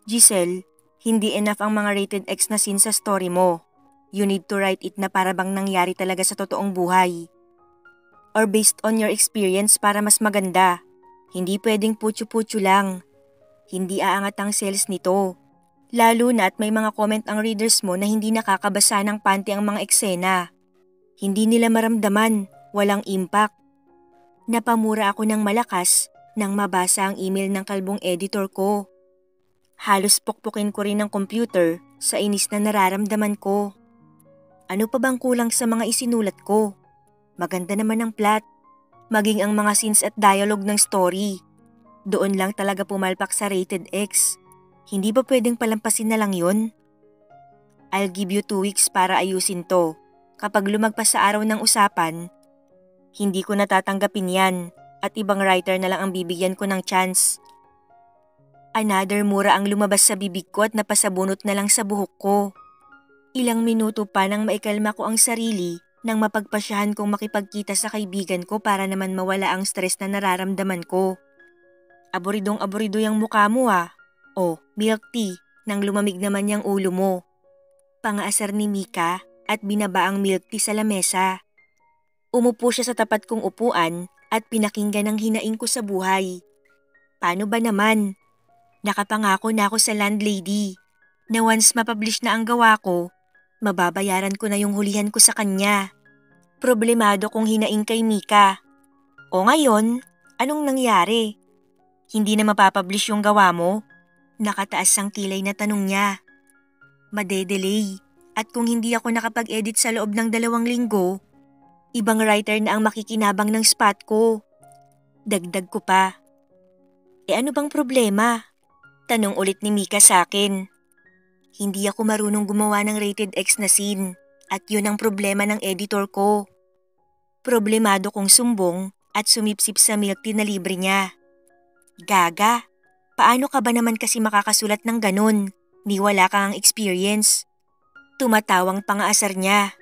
Giselle, hindi enough ang mga rated X na scene sa story mo. You need to write it na para bang nangyari talaga sa totoong buhay. Or based on your experience para mas maganda. Hindi pwedeng putyo-putyo lang. Hindi aangat ang sales nito. Lalo na at may mga comment ang readers mo na hindi nakakabasa ng panty ang mga eksena. Hindi nila maramdaman, walang impact. Napamura ako ng malakas nang mabasa ang email ng kalbong editor ko. Halos pukpukin ko rin ang computer sa inis na nararamdaman ko. Ano pa bang kulang sa mga isinulat ko? Maganda naman ang plot, maging ang mga scenes at dialogue ng story. Doon lang talaga pumalpak sa rated X. Hindi ba pwedeng palampasin na lang yun? I'll give you 2 weeks para ayusin to. Kapag lumagpas sa araw ng usapan, hindi ko natatanggapin yan at ibang writer na lang ang bibigyan ko ng chance. Another mura ang lumabas sa bibig ko at napasabunot na lang sa buhok ko. Ilang minuto pa nang maikalma ko ang sarili nang mapagpasyahan kong makipagkita sa kaibigan ko para naman mawala ang stress na nararamdaman ko. Aburidong-aburido yung mukha mo ah. Oh, milk tea nang lumamig naman yung ulo mo. Pangaasar ni Mika at binaba ang milk tea sa lamesa. Umupo siya sa tapat kong upuan at pinakinggan ang hinaing ko sa buhay. Paano ba naman? Nakapangako na ako sa landlady na once mapublish na ang gawa ko, mababayaran ko na yung hulihan ko sa kanya. Problemado kong hinaing kay Mika. O ngayon, anong nangyari? Hindi na mapapublish yung gawa mo? Nakataas ang kilay na tanong niya. Madedelay at kung hindi ako nakapag-edit sa loob ng 2 linggo, ibang writer na ang makikinabang ng spot ko. Dagdag ko pa. Ano bang problema? Tanong ulit ni Mika sa akin. Hindi ako marunong gumawa ng rated X na scene at yun ang problema ng editor ko. Problemado kong sumbong at sumipsip sa milk tea na libre niya. Gaga, paano ka ba naman kasi makakasulat ng ganun? Ni wala kang experience. Tumatawang pangaasar niya.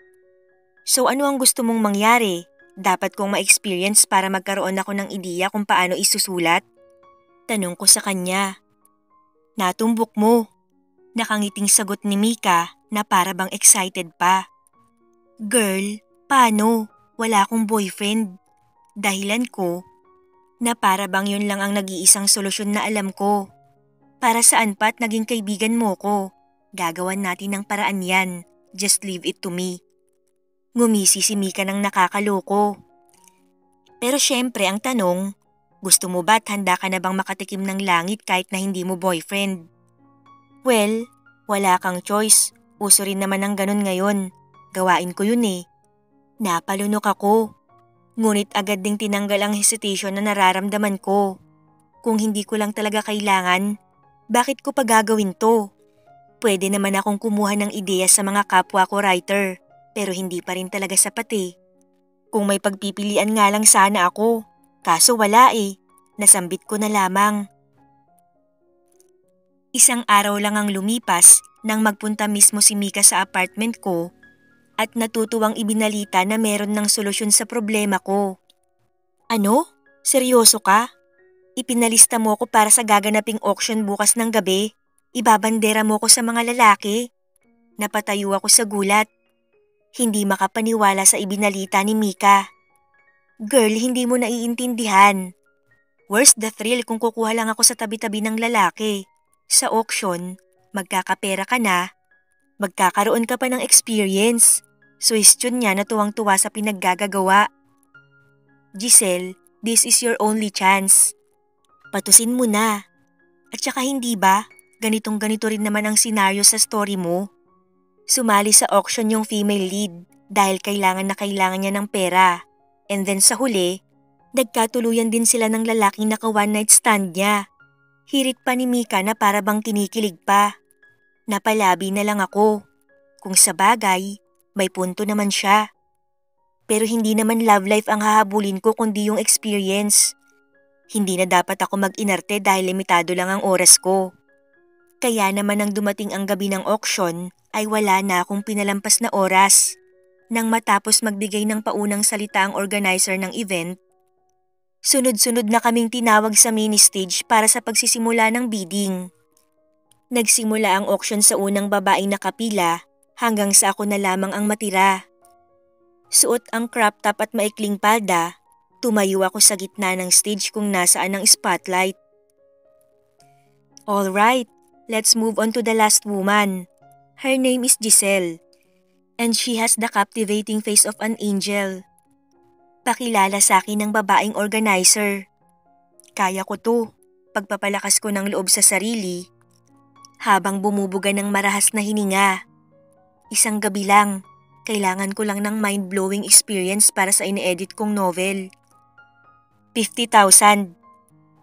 So ano ang gusto mong mangyari? Dapat kong ma-experience para magkaroon ako ng ideya kung paano isusulat? Tanong ko sa kanya. Natumbok mo. Nakangiting sagot ni Mika na para bang excited pa. Girl, paano? Wala akong boyfriend. Dahilan ko na para bang yun lang ang nag-iisang solusyon na alam ko. Para saan pa't naging kaibigan mo ko? Gagawan natin ng paraan yan. Just leave it to me. Ngumisi si Mika ng nakakaloko. Pero syempre ang tanong, gusto mo ba't handa ka na bang makatikim ng langit kahit na hindi mo boyfriend? Well, wala kang choice. Uso rin naman ng ganun ngayon. Gawain ko yun eh. Napalunok ako. Ngunit agad ding tinanggal ang hesitation na nararamdaman ko. Kung hindi ko lang talaga kailangan, bakit ko pa gagawin to? Pwede naman akong kumuha ng ideya sa mga kapwa ko writer, pero hindi pa rin talaga sapat eh. Kung may pagpipilian nga lang sana ako, kaso wala eh. Nasambit ko na lamang. Isang araw lang ang lumipas nang magpunta mismo si Mika sa apartment ko at natutuwang ibinalita na meron ng solusyon sa problema ko. Ano? Seryoso ka? Ipinalista mo ko para sa gaganaping auction bukas ng gabi? Ibabandera mo ko sa mga lalaki? Napatayo ako sa gulat. Hindi makapaniwala sa ibinalita ni Mika. Girl, hindi mo naiintindihan. Where's the thrill kung kukuha lang ako sa tabi-tabi ng lalaki? Sa auction, magkakapera ka na, magkakaroon ka pa ng experience. Suwestyon niya na tuwang-tuwa sa pinaggagawa. Giselle, this is your only chance. Patusin mo na. At saka hindi ba, ganitong-ganito rin naman ang senaryo sa story mo. Sumali sa auction yung female lead dahil kailangan na kailangan niya ng pera. And then sa huli, nagkatuluyan din sila ng lalaking naka one night stand niya. Hirit pa ni Mika na para bang kinikilig pa. Napalabi na lang ako. Kung sa bagay, may punto naman siya. Pero hindi naman love life ang hahabulin ko kundi yung experience. Hindi na dapat ako mag-inarte dahil limitado lang ang oras ko. Kaya naman nang dumating ang gabi ng auction ay wala na akong pinalampas na oras. Nang matapos magbigay ng paunang salita ang organizer ng event, sunod-sunod na kaming tinawag sa mini stage para sa pagsisimula ng bidding. Nagsimula ang auction sa unang babaeng nakapila hanggang sa ako na lamang ang matira. Suot ang crop top at maikling palda, tumayo ako sa gitna ng stage kung nasaan ang spotlight. Alright, let's move on to the last woman. Her name is Giselle, and she has the captivating face of an angel. Pakilala sa akin ng babaeng organizer. Kaya ko to, pagpapalakas ko ng loob sa sarili. Habang bumubuga ng marahas na hininga. Isang gabi lang, kailangan ko lang ng mind-blowing experience para sa ine-edit kong novel. 50,000.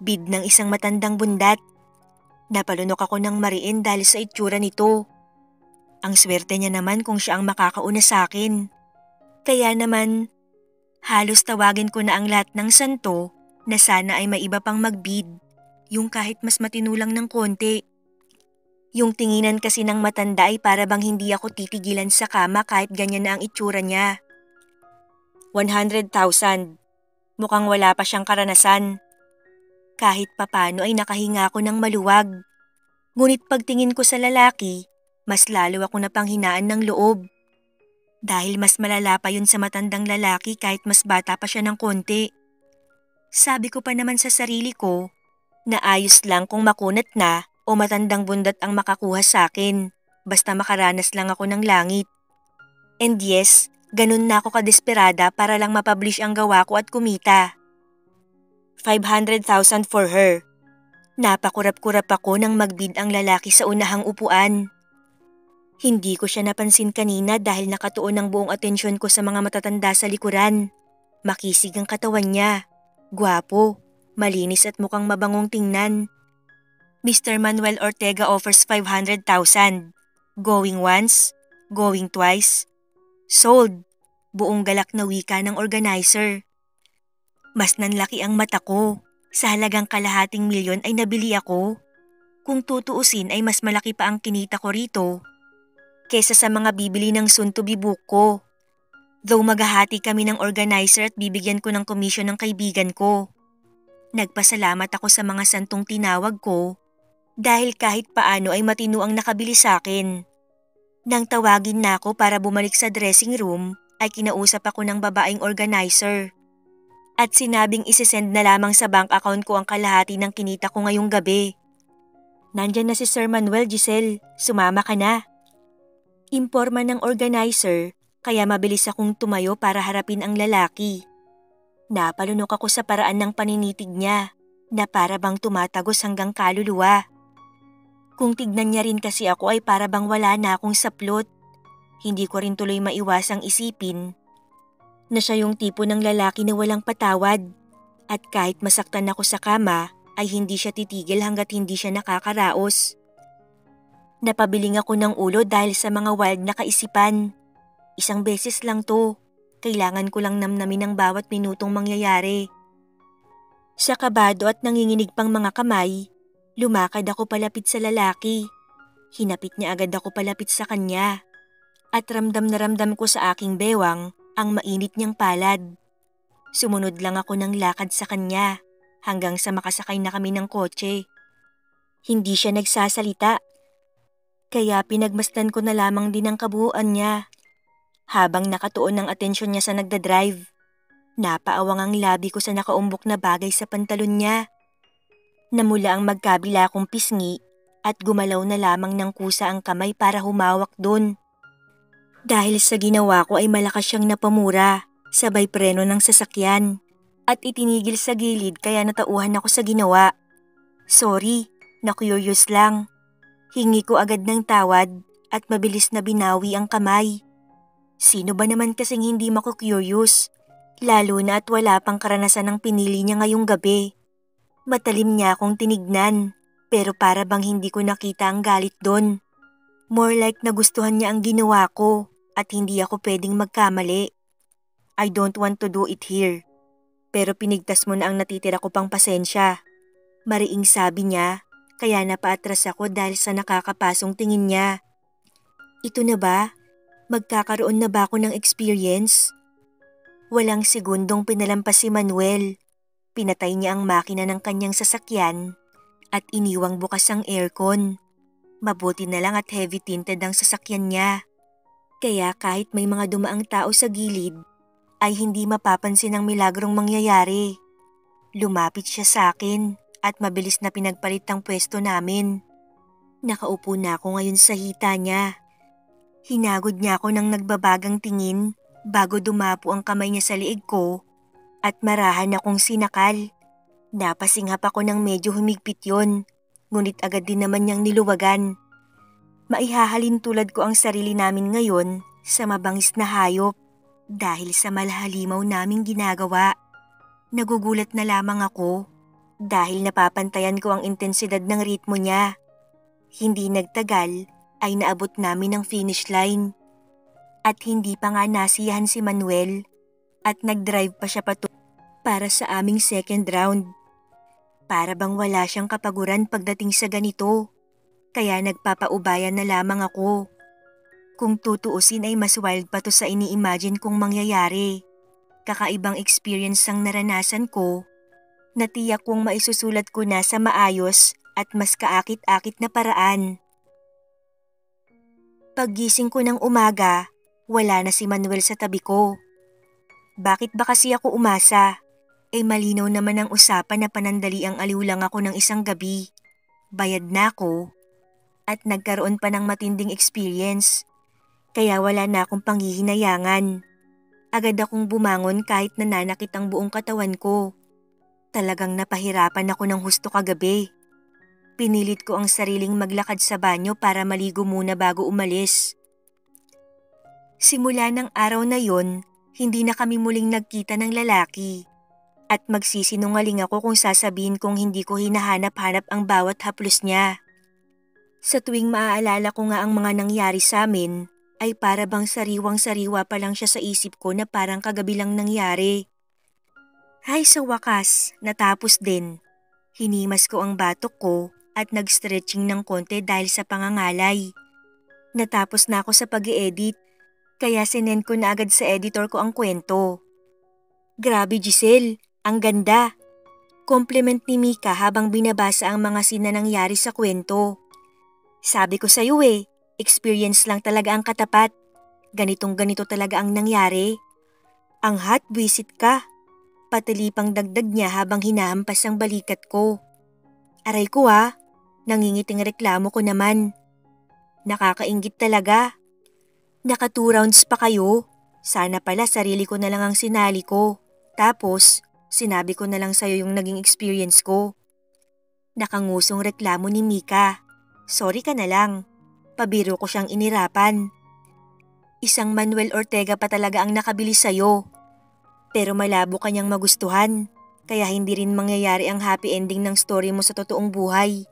Bid ng isang matandang bundat. Napalunok ako ng mariin dahil sa itsura nito. Ang swerte niya naman kung siya ang makakauna sa akin. Kaya naman, halos tawagin ko na ang lahat ng santo na sana ay may iba pang magbid. Yung kahit mas matinulang ng konti. Yung tinginan kasi ng matanda ay para bang hindi ako titigilan sa kama kahit ganyan na ang itsura niya. 100,000. Mukhang wala pa siyang karanasan. Kahit papano ay nakahinga ako ng maluwag. Ngunit pagtingin ko sa lalaki, mas lalo ako napanghinaan ng loob. Dahil mas malala pa yun sa matandang lalaki kahit mas bata pa siya ng konti. Sabi ko pa naman sa sarili ko, na ayos lang kung makunat na o matandang bundat ang makakuha sa akin, basta makaranas lang ako ng langit. And yes, ganun na ako kadesperada para lang mapublish ang gawa ko at kumita. 500,000 for her. Napakurap-kurap ako nang magbid ang lalaki sa unahang upuan. Hindi ko siya napansin kanina dahil nakatuon ang buong atensyon ko sa mga matatanda sa likuran. Makisig ang katawan niya. Gwapo, malinis at mukhang mabangong tingnan. Mr. Manuel Ortega offers 500,000. Going once, going twice. Sold. Buong galak na wika ng organizer. Mas nanlaki ang mata ko. Sa halagang kalahating milyon ay nabili ako. Kung tutuusin ay mas malaki pa ang kinita ko rito kesa sa mga bibili ng soon-to-be book ko. Though maghahati kami ng organizer at bibigyan ko ng komisyon ng kaibigan ko. Nagpasalamat ako sa mga santong tinawag ko dahil kahit paano ay matino ang nakabili sa akin. Nang tawagin na ako para bumalik sa dressing room ay kinausap ako ng babaeng organizer. At sinabing isesend na lamang sa bank account ko ang kalahati ng kinita ko ngayong gabi. Nandyan na si Sir Manuel, Giselle. Sumama ka na. Imporma ng organizer kaya mabilis akong tumayo para harapin ang lalaki. Napalunok ako sa paraan ng paninitig niya na para bang tumatagos hanggang kaluluwa. Kung tignan niya rin kasi ako ay para bang wala na akong saplot. Hindi ko rin tuloy maiwasang isipin na siya yung tipo ng lalaki na walang patawad at kahit masaktan ako sa kama ay hindi siya titigil hanggat hindi siya nakakaraos. Napabiling ako ng ulo dahil sa mga wild na kaisipan. Isang beses lang to. Kailangan ko lang namnamin ang bawat minutong mangyayari. Sa kabado at nanginginig pang mga kamay, lumakad ako palapit sa lalaki. Hinapit niya agad ako palapit sa kanya. At ramdam na ramdam ko sa aking bewang ang mainit niyang palad. Sumunod lang ako ng lakad sa kanya hanggang sa makasakay na kami ng kotse. Hindi siya nagsasalita. Kaya pinagmasdan ko na lamang din ang kabuuan niya. Habang nakatuon ang atensyon niya sa nagdadrive, napaawang ang labi ko sa nakaumbok na bagay sa pantalon niya. Namula ang magkabila kong pisngi at gumalaw na lamang ng kusa ang kamay para humawak doon. Dahil sa ginawa ko ay malakas siyang napamura, sabay preno ng sasakyan at itinigil sa gilid kaya natauhan ako sa ginawa. Sorry, na-curious lang. Hingi ko agad ng tawad at mabilis na binawi ang kamay. Sino ba naman kasing hindi maku-curious? Lalo na at wala pang karanasan ng pinili niya ngayong gabi. Matalim niya akong tinignan, pero para bang hindi ko nakita ang galit doon. More like nagustuhan niya ang ginawa ko at hindi ako pwedeng magkamali. I don't want to do it here. Pero pinigtas mo na ang natitira ko pang pasensya. Mariing sabi niya, kaya napaatras ako dahil sa nakakapasong tingin niya. Ito na ba? Magkakaroon na ba ako ng experience? Walang segundong pinalampas si Manuel. Pinatay niya ang makina ng kanyang sasakyan at iniwang bukas ang aircon. Mabuti na lang at heavy tinted ang sasakyan niya. Kaya kahit may mga dumaang tao sa gilid, ay hindi mapapansin ang milagrong mangyayari. Lumapit siya sa akin at mabilis na pinagpalit ang pwesto namin. Nakaupo na ako ngayon sa hita niya. Hinagod niya ako ng nagbabagang tingin bago dumapo ang kamay niya sa liig ko at marahan akong sinakal. Napasinghap ako ng medyo humigpit yon, ngunit agad din naman niyang niluwagan. Maihahalin tulad ko ang sarili namin ngayon sa mabangis na hayop dahil sa malhalimaw naming ginagawa. Nagugulat na lamang ako dahil napapantayan ko ang intensidad ng ritmo niya. Hindi nagtagal ay naabot namin ang finish line. At hindi pa nga nasiyahan si Manuel at nag-drive pa siya para sa aming second round. Para bang wala siyang kapaguran pagdating sa ganito, kaya nagpapaubayan na lamang ako. Kung tutuusin ay mas wild pa to sa ini-imagine kong mangyayari. Kakaibang experience ang naranasan ko, na tiyak kong maisusulat ko na sa maayos at mas kaakit-akit na paraan. Paggising ko ng umaga, wala na si Manuel sa tabi ko. Bakit ba kasi ako umasa? Malinaw naman ang usapan na panandali ang aliw lang ako ng isang gabi. Bayad na ako at nagkaroon pa ng matinding experience. Kaya wala na akong panghihinayangan. Agad akong bumangon kahit nananakit ang buong katawan ko. Talagang napahirapan ako ng husto kagabi. Pinilit ko ang sariling maglakad sa banyo para maligo muna bago umalis. Simula ng araw na yon, hindi na kami muling nagkita ng lalaki. At magsisinungaling ako kung sasabihin kong hindi ko hinahanap-hanap ang bawat haplos niya. Sa tuwing maaalala ko nga ang mga nangyari sa amin, ay para bang sariwang-sariwa pa lang siya sa isip ko na parang kagabi lang nangyari. Ay sa wakas, natapos din. Hinimas ko ang batok ko at nag-stretching ng konti dahil sa pangangalay. Natapos na ako sa pag-i-edit, kaya sinend ko na agad sa editor ko ang kwento. Grabe Giselle! Ang ganda! Compliment ni Mika habang binabasa ang mga scene na nangyari sa kwento. Sabi ko sa'yo experience lang talaga ang katapat. Ganitong ganito talaga ang nangyari. Ang hot visit ka. Patilipang dagdag niya habang hinahampas ang balikat ko. Aray ko nangingiting reklamo ko naman. Nakakainggit talaga. Naka 2 rounds pa kayo. Sana pala sarili ko na lang ang sinali ko. Tapos, sinabi ko na lang sa'yo yung naging experience ko. Nakangusong reklamo ni Mika. Sorry ka na lang. Pabiro ko siyang inirapan. Isang Manuel Ortega pa talaga ang nakabili sa'yo. Pero malabo kanyang magustuhan. Kaya hindi rin mangyayari ang happy ending ng story mo sa totoong buhay.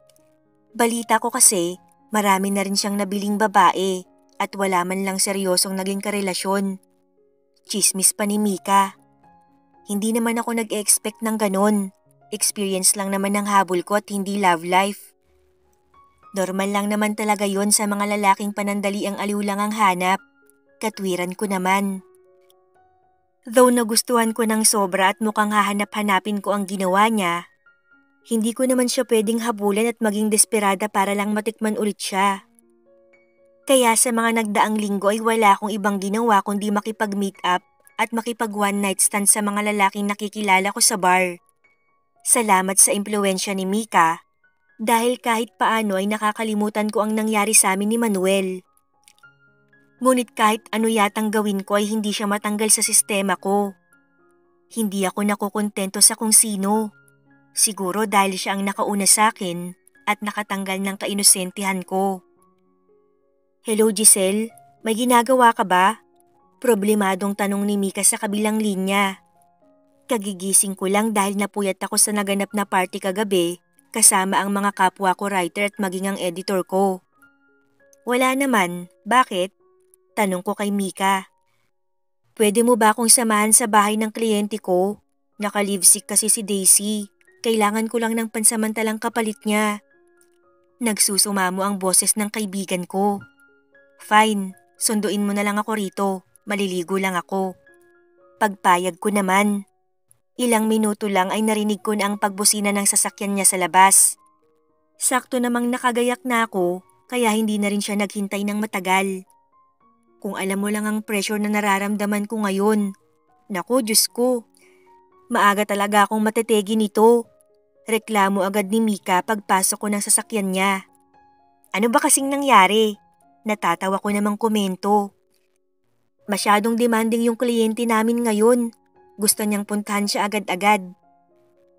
Balita ko kasi, marami na rin siyang nabiling babae at wala man lang seryosong naging karelasyon. Chismis pa ni Mika. Hindi naman ako nag-expect ng ganon. Experience lang naman ang habol ko at hindi love life. Normal lang naman talaga yon sa mga lalaking panandali ang aliw lang ang hanap. Katwiran ko naman. Though nagustuhan ko ng sobra at mukhang hahanap-hanapin ko ang ginawa niya, hindi ko naman siya pwedeng habulan at maging desperada para lang matikman ulit siya. Kaya sa mga nagdaang linggo ay wala akong ibang ginawa kundi makipag-meet up at makipag one night stand sa mga lalaking nakikilala ko sa bar. Salamat sa impluwensya ni Mika dahil kahit paano ay nakakalimutan ko ang nangyari sa amin ni Manuel. Ngunit kahit ano yatang gawin ko ay hindi siya matanggal sa sistema ko. Hindi ako nakukontento sa kung sino. Siguro dahil siya ang nakauna sa akin at nakatanggal ng kainosentihan ko. Hello Giselle, may ginagawa ka ba? Problemadong tanong ni Mika sa kabilang linya. Kagigising ko lang dahil napuyat ako sa naganap na party kagabi kasama ang mga kapwa ko writer at maging ang editor ko. Wala naman, bakit? Tanong ko kay Mika. Pwede mo ba akong samahan sa bahay ng kliyente ko? Naka-leave sick kasi si Daisy. Kailangan ko lang ng pansamantalang kapalit niya. Nagsusumamo ang boses ng kaibigan ko. Fine, sunduin mo na lang ako rito. Maliligo lang ako. Pagpayag ko naman. Ilang minuto lang ay narinig ko na ang pagbusina ng sasakyan niya sa labas. Sakto namang nakagayak na ako kaya hindi na rin siya naghintay ng matagal. Kung alam mo lang ang pressure na nararamdaman ko ngayon. Naku, Diyos ko. Maaga talaga akong matetegi nito. Reklamo agad ni Mika pagpasok ko ng sasakyan niya. Ano ba kasing nangyari? Natatawa ko namang komento. Masyadong demanding yung kliyente namin ngayon. Gusto niyang puntahan siya agad-agad.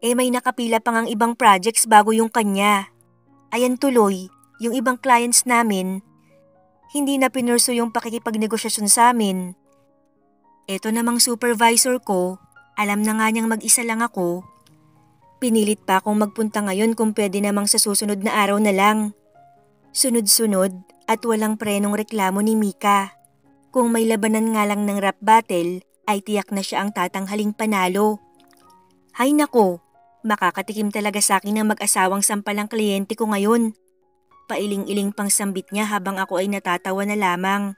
May nakapila pa ngang ibang projects bago yung kanya. Ayan tuloy, yung ibang clients namin, hindi na pinurso yung pakikipagnegosasyon sa amin. Eto namang supervisor ko, alam na nga niyang mag-isa lang ako. Pinilit pa akong magpunta ngayon kung pwede namang sa susunod na araw na lang. Sunod-sunod at walang prenong reklamo ni Mika. Kung may labanan nga lang ng rap battle, ay tiyak na siya ang tatanghaling panalo. Hay nako, makakatikim talaga sa akin ng mag-asawang sampalang kliyente ko ngayon. Pailing-iling pang sambit niya habang ako ay natatawa na lamang.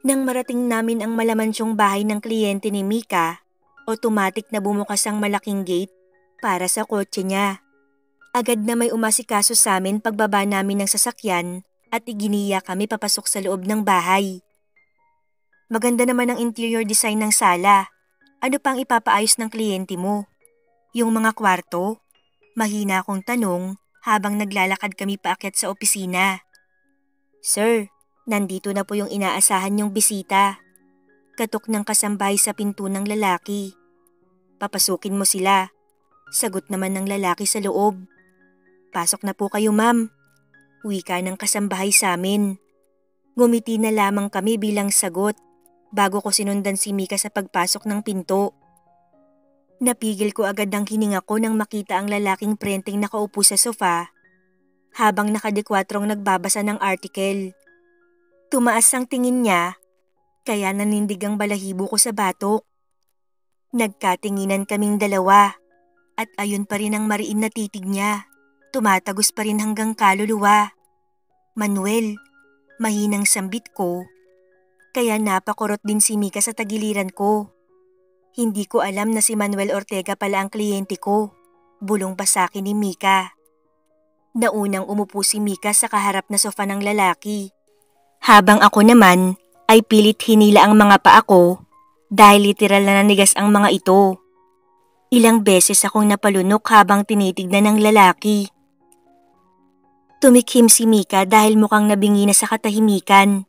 Nang marating namin ang malamansyong bahay ng kliyente ni Mika, automatic na bumukas ang malaking gate para sa kotse niya. Agad na may umasikaso sa amin pagbaba namin ng sasakyan at iginiya kami papasok sa loob ng bahay. Maganda naman ang interior design ng sala. Ano pang ipapaayos ng kliyente mo? Yung mga kwarto? Mahina akong tanong habang naglalakad kami paakyat sa opisina. Sir, nandito na po yung inaasahan niyong bisita. Katok ng kasambahay sa pinto ng lalaki. Papasukin mo sila. Sagot naman ng lalaki sa loob. Pasok na po kayo, ma'am. Wika ng kasambahay sa amin. Ngumiti na lamang kami bilang sagot bago ko sinundan si Mika sa pagpasok ng pinto. Napigil ko agad ang hininga ko nang makita ang lalaking prenteng nakaupo sa sofa habang nakadekwatrong nagbabasa ng article. Tumaas ang tingin niya kaya nanindig ang balahibo ko sa batok. Nagkatinginan kaming dalawa at ayun pa rin ang mariin na titig niya. Tumatagos pa rin hanggang kaluluwa. Manuel, mahinang sambit ko. Kaya napakurot din si Mika sa tagiliran ko. Hindi ko alam na si Manuel Ortega pala ang kliyente ko. Bulong pa sa akin ni Mika. Naunang umupo si Mika sa kaharap na sofa ng lalaki. Habang ako naman ay pilit hinila ang mga paa ko dahil literal na nanigas ang mga ito. Ilang beses akong napalunok habang tinitignan ng lalaki. Tumikhim si Mika dahil mukhang nabingi na sa katahimikan.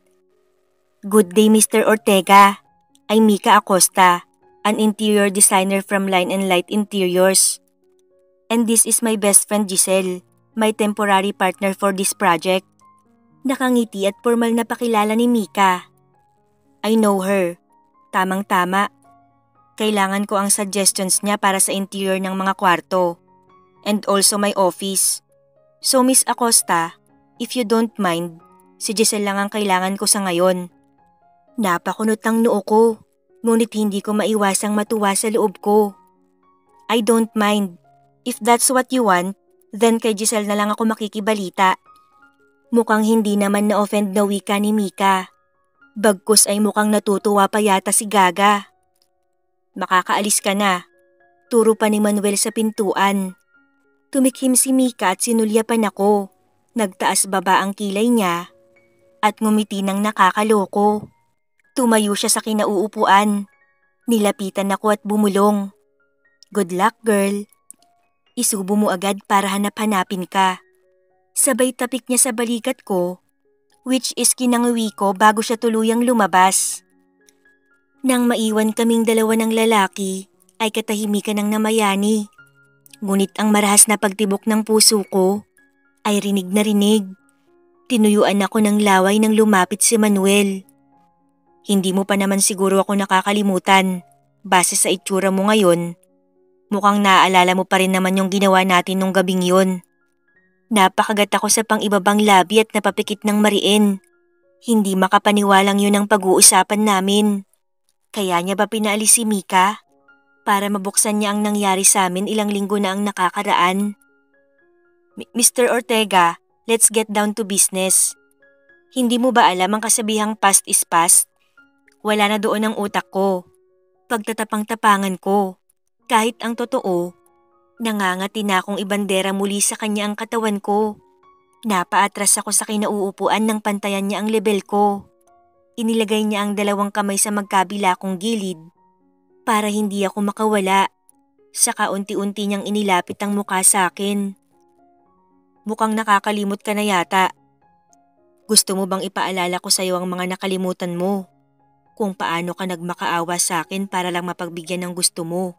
Good day, Mr. Ortega. I'm Mika Acosta, an interior designer from Line and Light Interiors. And this is my best friend Giselle, my temporary partner for this project. Nakangiti at formal na pakilala ni Mika. I know her. Tamang-tama. Kailangan ko ang suggestions niya para sa interior ng mga kwarto. And also my office. So Miss Acosta, if you don't mind, si Giselle lang ang kailangan ko sa ngayon. Napakunot ang noo ko, ngunit hindi ko maiwasang matuwa sa loob ko. I don't mind. If that's what you want, then kay Giselle na lang ako makikibalita. Mukhang hindi naman na-offend na wika ni Mika. Bagkus ay mukhang natutuwa pa yata si Gaga. Makakaalis ka na. Turo pa ni Manuel sa pintuan. Tumikhim si Mika at sinulyapan ako. Nagtaas baba ang kilay niya at ngumiti ng nakakaloko. Tumayo siya sa kinauupuan. Nilapitan ako at bumulong. Good luck, girl. Isubo mo agad para hanap-hanapin ka. Sabay tapik niya sa balikat ko, which is kinangawi ko bago siya tuluyang lumabas. Nang maiwan kaming dalawa ng lalaki, ay katahimikan ng namayani. Ngunit ang marahas na pagtibok ng puso ko ay rinig na rinig. Tinuyuan ako ng laway nang lumapit si Manuel. Hindi mo pa naman siguro ako nakakalimutan. Base sa itsura mo ngayon, mukhang naaalala mo pa rin naman yung ginawa natin nung gabing yun. Napakagat ako sa pang-ibabang labi at napapikit ng mariin. Hindi makapaniwalang yun ang pag-uusapan namin. Kaya niya ba pinaalis si Mika? Para mabuksan niya ang nangyari sa amin ilang linggo na ang nakakaraan. Mr. Ortega, let's get down to business. Hindi mo ba alam ang kasabihang past is past? Wala na doon ang utak ko. Pagtatapang-tapangan ko. Kahit ang totoo, nangangati na akong ibandera muli sa kanya ang katawan ko. Napaatras ako sa kinauupuan ng pantayan niya ang lebel ko. Inilagay niya ang 2 kamay sa magkabila kong gilid para hindi ako makawala. Saka unti-unti niyang inilapit ang mukha sa akin. Mukhang nakakalimot ka na yata. Gusto mo bang ipaalala ko sa iyo ang mga nakalimutan mo? Kung paano ka nagmakaawa sa akin para lang mapagbigyan ng gusto mo.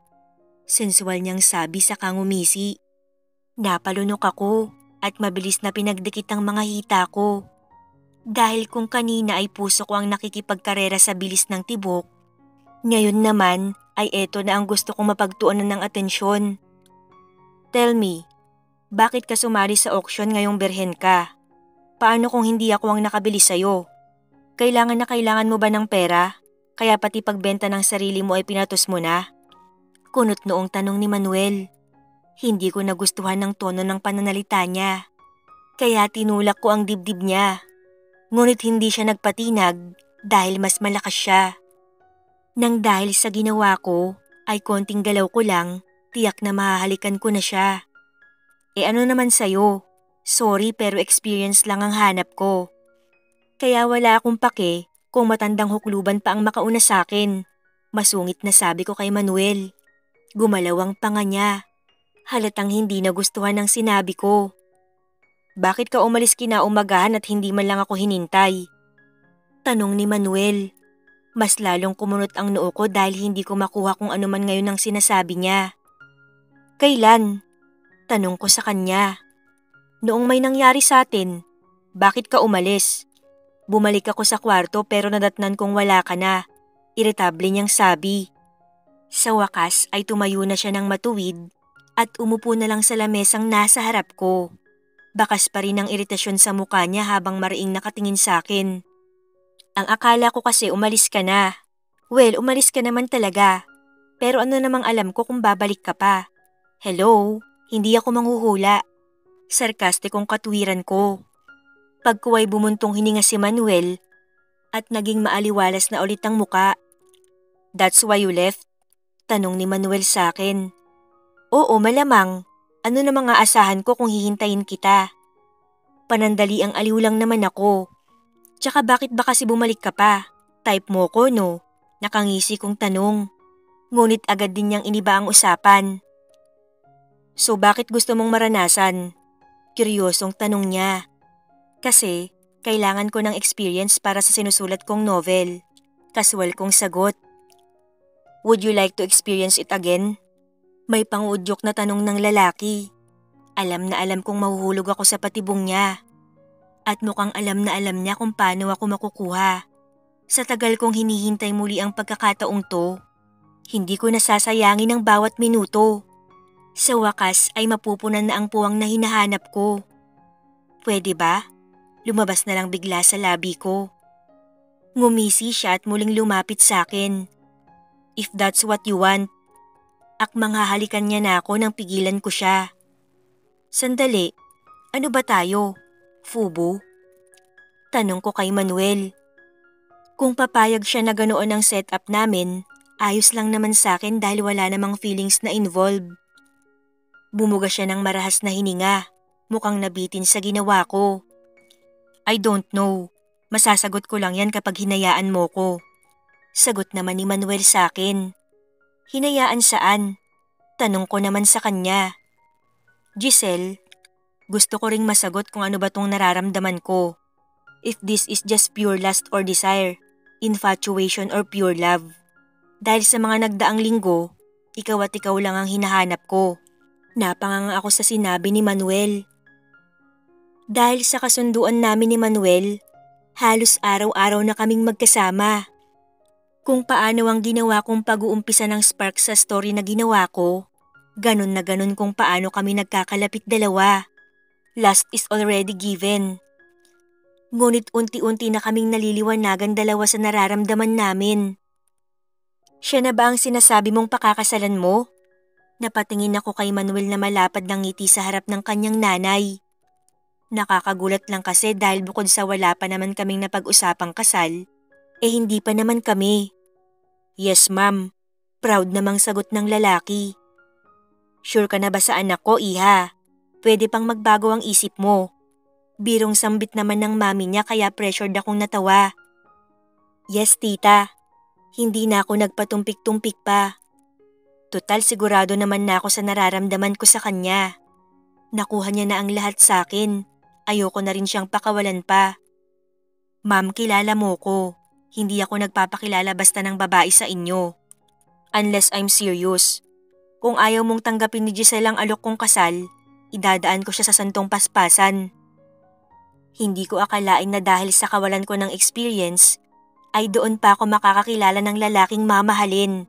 Sensual niyang sabi sa ngumisi. Napalunok ako at mabilis na pinagdikit ang mga hita ko. Dahil kung kanina ay puso ko ang nakikipagkarera sa bilis ng tibok, ngayon naman ay eto na ang gusto kong mapagtuunan ng atensyon. Tell me, bakit ka sumali sa auction ngayong berhen ka? Paano kung hindi ako ang nakabili sa'yo? Kailangan na kailangan mo ba ng pera? Kaya pati pagbenta ng sarili mo ay pinatos mo na? Kunot noong tanong ni Manuel. Hindi ko nagustuhan ng tono ng pananalita niya. Kaya tinulak ko ang dibdib niya. Ngunit hindi siya nagpatinag dahil mas malakas siya. Nang dahil sa ginawa ko ay konting galaw ko lang, tiyak na mahahalikan ko na siya. Ano naman sa'yo? Sorry pero experience lang ang hanap ko. Kaya wala akong pake kung matandang hukluban pa ang makauna sa'kin. Masungit na sabi ko kay Manuel. Gumalaw ang panga niya. Halatang hindi nagustuhan ng sinabi ko. Bakit ka umalis kinaumagahan at hindi man lang ako hinintay? Tanong ni Manuel. Mas lalong kumunot ang noo ko dahil hindi ko makuha kung ano man ngayon ang sinasabi niya. Kailan? Tanong ko sa kanya. Noong may nangyari sa atin, bakit ka umalis? Bumalik ako sa kwarto pero nadatnan kong wala ka na. Iritable niyang sabi. Sa wakas ay tumayo na siya ng matuwid at umupo na lang sa lamesang nasa harap ko. Bakas pa rin ang iritasyon sa mukha niya habang mariing nakatingin sa akin. Ang akala ko kasi umalis ka na. Well, umalis ka naman talaga. Pero ano namang alam ko kung babalik ka pa. Hello, hindi ako manghuhula. Sarkastikong katwiran ko. Pagkuway bumuntong hininga si Manuel at naging maaliwalas na ulit ang muka. That's why you left? Tanong ni Manuel sa akin. Oo, malamang. Ano namang aasahan ko kung hihintayin kita? Panandali ang aliw lang naman ako. Tsaka bakit ba kasi bumalik ka pa? Type mo ko, no? Nakangisi kong tanong. Ngunit agad din niyang iniba ang usapan. So bakit gusto mong maranasan? Kuryosong tanong niya. Kasi kailangan ko ng experience para sa sinusulat kong novel. Kaswal kong sagot. Would you like to experience it again? May pangudyok na tanong ng lalaki. Alam na alam kong mahuhulog ako sa patibong niya. At mukhang alam na alam niya kung paano ako makukuha. Sa tagal kong hinihintay muli ang pagkakataong to, hindi ko nasasayangin ang bawat minuto. Sa wakas ay mapupunan na ang puwang na hinahanap ko. Pwede ba? Lumabas na lang bigla sa labi ko. Ngumisi siya at muling lumapit sa akin. If that's what you want. Akmang hahalikan niya na ako nang pigilan ko siya. Sandali, ano ba tayo? Fubo? Tanong ko kay Manuel. Kung papayag siya na ganoon ang setup namin, ayos lang naman sa akin dahil wala namang feelings na involved. Bumuga siya ng marahas na hininga, mukhang nabitin sa ginawa ko. I don't know, masasagot ko lang yan kapag hinayaan mo ko. Sagot naman ni Manuel sa akin. Hinayaan saan? Tanong ko naman sa kanya. Giselle, gusto ko ring masagot kung ano ba tong nararamdaman ko. If this is just pure lust or desire, infatuation or pure love. Dahil sa mga nagdaang linggo, ikaw at ikaw lang ang hinahanap ko. Napanganga ako sa sinabi ni Manuel. Dahil sa kasunduan namin ni Manuel, halos araw-araw na kaming magkasama. Kung paano ang ginawa kong pag-uumpisa ng spark sa story na ginawa ko, ganun na ganun kung paano kami nagkakalapit dalawa. Lust is already given. Ngunit unti-unti na kaming naliliwanagan dalawa sa nararamdaman namin. Siya na ba ang sinasabi mong pakakasalan mo? Napatingin ako kay Manuel na malapad ng ngiti sa harap ng kanyang nanay. Nakakagulat lang kasi dahil bukod sa wala pa naman kaming napag-usapang kasal, hindi pa naman kami. Yes ma'am, proud namang sagot ng lalaki. Sure ka na ba sa anak ko, iha? Pwede pang magbago ang isip mo. Birong sambit naman ng mami niya kaya pressured akong natawa. Yes tita, hindi na ako nagpatumpik-tumpik pa. Total sigurado naman na ako sa nararamdaman ko sa kanya. Nakuha niya na ang lahat sa akin. Ayoko na rin siyang pakawalan pa. Ma'am, kilala mo ko. Hindi ako nagpapakilala basta ng babae sa inyo. Unless I'm serious. Kung ayaw mong tanggapin ni Giselle ang alok kong kasal, idadaan ko siya sa santong paspasan. Hindi ko akalain na dahil sa kawalan ko ng experience, ay doon pa ako makakakilala ng lalaking mamahalin.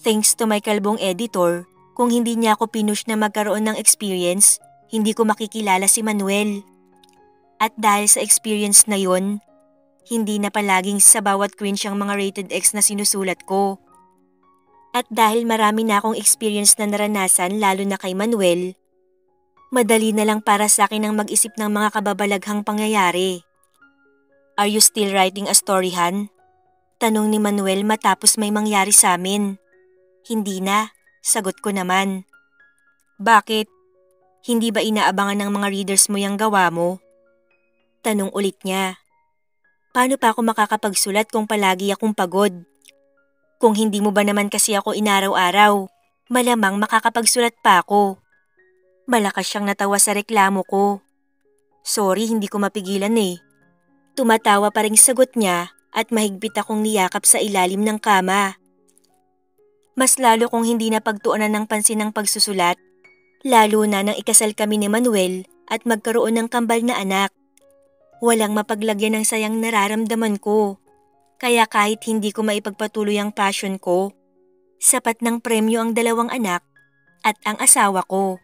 Thanks to my kalbong editor, kung hindi niya ako pinush na magkaroon ng experience, hindi ko makikilala si Manuel. At dahil sa experience na yon, hindi na palaging sa bawat cringe ang mga rated X na sinusulat ko. At dahil marami na akong experience na naranasan lalo na kay Manuel, madali na lang para sa akin ang mag-isip ng mga kababalaghang pangyayari. Are you still writing a story, Han? Tanong ni Manuel matapos may mangyari sa amin. Hindi na, sagot ko naman. Bakit? Hindi ba inaabangan ng mga readers mo yung gawa mo? Tanong ulit niya. Paano pa ako makakapagsulat kung palagi akong pagod? Kung hindi mo ba naman kasi ako inaraw-araw, malamang makakapagsulat pa ako. Malakas siyang natawa sa reklamo ko. Sorry, hindi ko mapigilan eh. Tumatawa pa ring sagot niya at mahigpit akong niyakap sa ilalim ng kama. Mas lalo kong hindi napagtuunan ng pansin ng pagsusulat, lalo na nang ikasal kami ni Manuel at magkaroon ng kambal na anak. Walang mapaglagyan ng sayang nararamdaman ko. Kaya kahit hindi ko maipagpatuloy ang passion ko, sapat ng premyo ang 2 anak at ang asawa ko.